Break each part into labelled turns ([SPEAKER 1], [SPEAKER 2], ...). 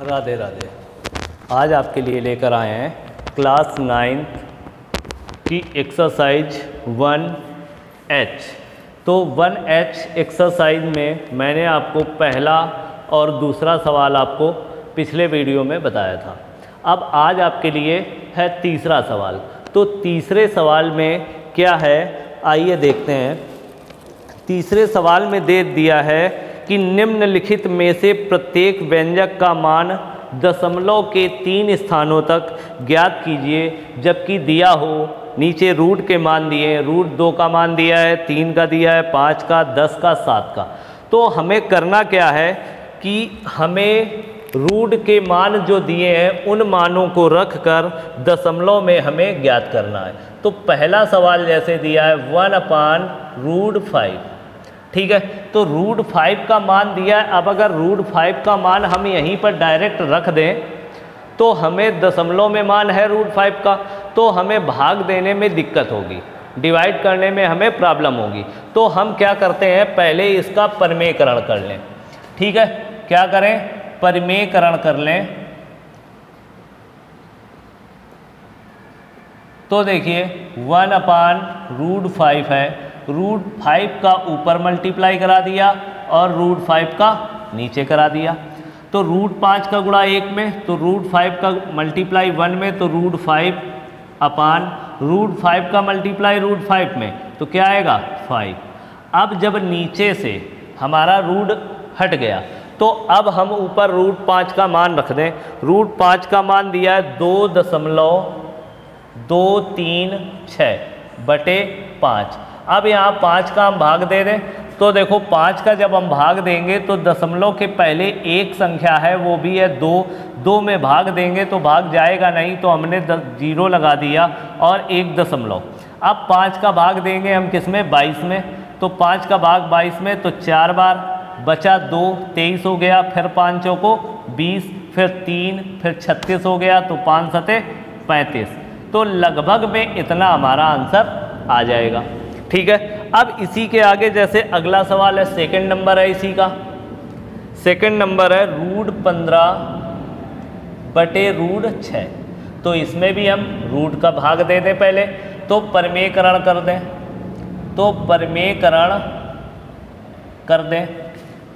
[SPEAKER 1] राधे राधे। आज आपके लिए लेकर आए हैं क्लास 9 की एक्सरसाइज 1H। तो 1H एक्सरसाइज में मैंने आपको पहला और दूसरा सवाल आपको पिछले वीडियो में बताया था। अब आज आपके लिए है तीसरा सवाल। तो तीसरे सवाल में क्या है, आइए देखते हैं। तीसरे सवाल में दे दिया है कि निम्नलिखित में से प्रत्येक व्यंजक का मान दशमलव के 3 स्थानों तक ज्ञात कीजिए, जबकि दिया हो नीचे रूट के मान दिए हैं। रूट 2 का मान दिया है, 3 का दिया है, 5 का, 10 का, 7 का। तो हमें करना क्या है कि हमें रूट के मान जो दिए हैं उन मानों को रखकर दशमलव में हमें ज्ञात करना है। तो पहला सवाल जैसे दिया है 1/√5, ठीक है। तो √5 का मान दिया है। अब अगर √5 का मान हम यहीं पर डायरेक्ट रख दें तो हमें दशमलव में मान है √5 का, तो हमें भाग देने में दिक्कत होगी, डिवाइड करने में हमें प्रॉब्लम होगी। तो हम क्या करते हैं, पहले इसका परिमेयकरण कर लें, ठीक है। क्या करें, परिमेयकरण कर लें। तो देखिए 1/√5 है, √5 का ऊपर मल्टीप्लाई करा दिया और √5 का नीचे करा दिया। तो √5 का गुणा 1 में, तो √5 का मल्टीप्लाई 1 में, तो √5 का मल्टीप्लाई √5 में, तो क्या आएगा 5। अब जब नीचे से हमारा रूट हट गया तो अब हम ऊपर √5 का मान रख दें। √5 का मान दिया है 2.236/5। अब यहाँ 5 का हम भाग दे दें। तो देखो 5 का जब हम भाग देंगे तो दशमलव के पहले एक संख्या है, वो भी है 2। 2 में भाग देंगे तो भाग जाएगा नहीं, तो हमने 0 लगा दिया और 1 दशमलव। अब 5 का भाग देंगे हम किस में, 22 में। तो 5 का भाग 22 में, तो 4 बार बचा 2, 23 हो गया। फिर 5 चौको 20, फिर 3, फिर 36 हो गया। तो 5 सते 35। तो लगभग में इतना हमारा आंसर आ जाएगा, ठीक है। अब इसी के आगे जैसे अगला सवाल है, सेकंड नंबर है इसी का। सेकंड नंबर है √15/√6। तो इसमें भी हम रूट का भाग दे दें पहले, तो परिमेयकरण कर दें। तो परिमेयकरण कर दें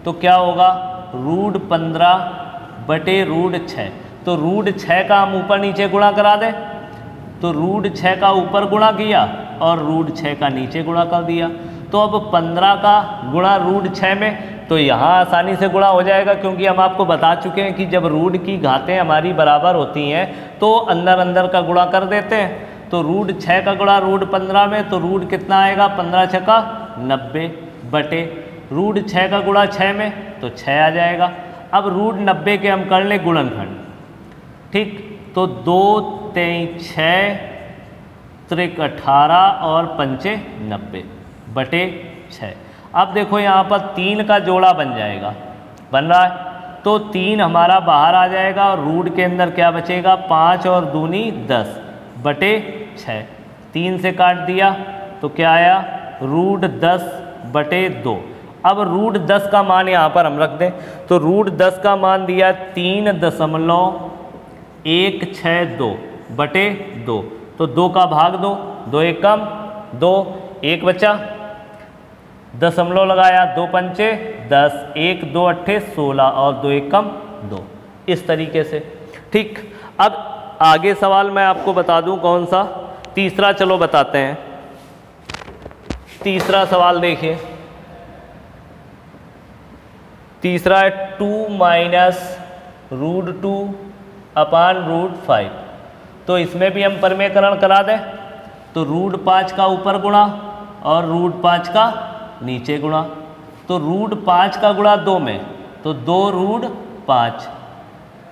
[SPEAKER 1] तो क्या होगा, √15/√6। तो √6 का हम ऊपर नीचे गुणा करा दें। तो √6 का ऊपर गुणा किया और √6 का नीचे गुणा कर दिया। तो अब 15 का गुणा √6 में, तो यहाँ आसानी से गुणा हो जाएगा, क्योंकि हम आपको बता चुके हैं कि जब रूट की घातें हमारी बराबर होती हैं तो अंदर अंदर का गुणा कर देते हैं। तो √6 का गुणा √15 में, तो रूट कितना आएगा, 15 छक्का 90 बटे √6 का गुणा 6 में, तो 6 आ जाएगा। अब √90 के हम कर लें गुणनखंड, ठीक। तो 2 3 6 त्रिक 18 और 5 90 बटे 6। अब देखो यहाँ पर 3 का जोड़ा बन जाएगा, बन रहा है। तो 3 हमारा बाहर आ जाएगा और रूट के अंदर क्या बचेगा, 5 और दूनी 10 बटे 6। 3 से काट दिया तो क्या आया, √10/2। अब √10 का मान यहाँ पर हम रख दें। तो √10 का मान दिया 3.162/2। तो 2 का भाग 2, 2 1 कम 2, 1 बचा, दशमलव लगाया, 2 पंचे 10, 1 2 अट्ठे 16 और 2 1 कम 2, इस तरीके से, ठीक। अब आगे सवाल मैं आपको बता दूं कौन सा, तीसरा चलो बताते हैं। तीसरा सवाल देखिए, तीसरा है 2-√2/√5। तो इसमें भी हम परिमेयकरण करा दें। तो √5 का ऊपर गुणा और √5 का नीचे गुणा। तो √5 का गुणा 2 में, तो 2√5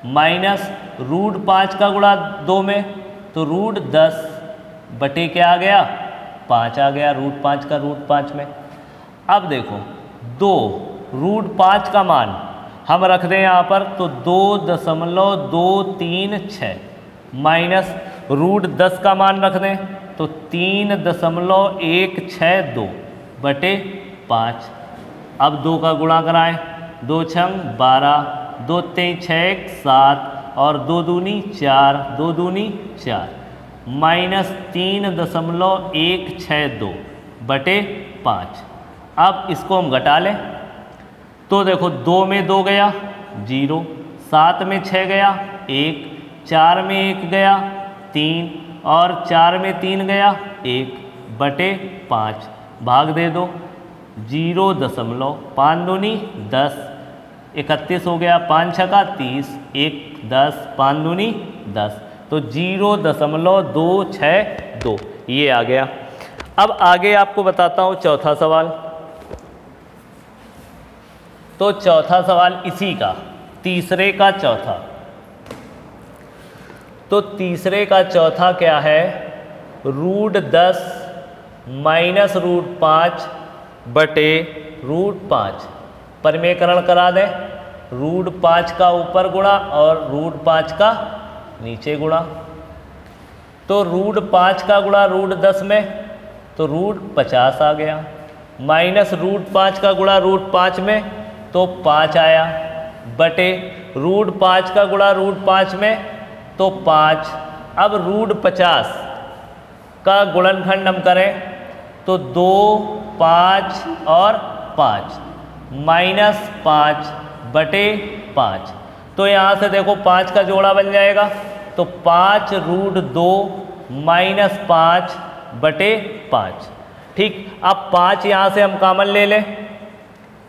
[SPEAKER 1] माइनस √5 का गुणा 2 में, तो √10 बटे क्या आ गया, 5 आ गया, √5 का √5 में। अब देखो 2 √5 का मान हम रख दें यहाँ पर, तो 2.236 माइनस √10 का मान रख दें, तो 3.162 बटे 5। अब 2 का गुणा कराएं, 2 छंग 12, 2 3 6 7 और 2 दूनी 4, 2 दूनी 4, -3.162 बटे 5। अब इसको हम घटा लें तो देखो 2 में 2 गया 0, 7 में 6 गया 1, 4 में 1 गया 3 और 4 में 3 गया 1 बटे 5, भाग दे दो 0.5 दूनी 10, 31 हो गया, 5 छका 30, 1 10, 5 दूनी 10, तो 0.262 ये आ गया। अब आगे आपको बताता हूँ चौथा सवाल। तो चौथा सवाल इसी का, तीसरे का चौथा। तो तीसरे का चौथा क्या है, √10 माइनस √5 बटे √5। परिमेयकरण करा दें, √5 का ऊपर गुणा और √5 का नीचे गुणा। तो √5 का गुणा √10 में तो √50 आ गया, माइनस √5 का गुणा √5 में तो 5 आया, बटे √5 का गुणा √5 में तो 5। अब √50 का गुणनखंड हम करें तो 2, 5 और 5, -5 बटे 5। तो यहाँ से देखो 5 का जोड़ा बन जाएगा, तो 5√2 -5 बटे 5। ठीक, अब 5 यहाँ से हम कॉमन ले लें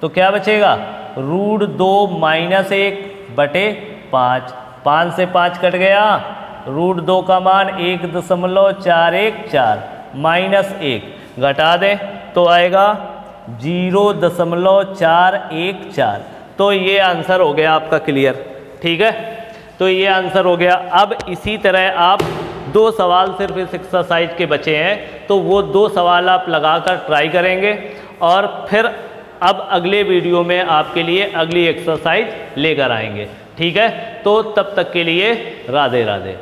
[SPEAKER 1] तो क्या बचेगा, √2 -1 बटे 5। 5 से 5 कट गया, √2 का मान 1.414 -1 घटा दे तो आएगा 0.414। तो ये आंसर हो गया आपका क्लियर। ठीक है, तो ये आंसर हो गया। अब इसी तरह आप 2 सवाल सिर्फ इस एक्सरसाइज के बचे हैं, तो वो 2 सवाल आप लगाकर ट्राई करेंगे और फिर अब अगले वीडियो में आपके लिए अगली एक्सरसाइज लेकर आएंगे। ठीक है, तो तब तक के लिए राधे राधे।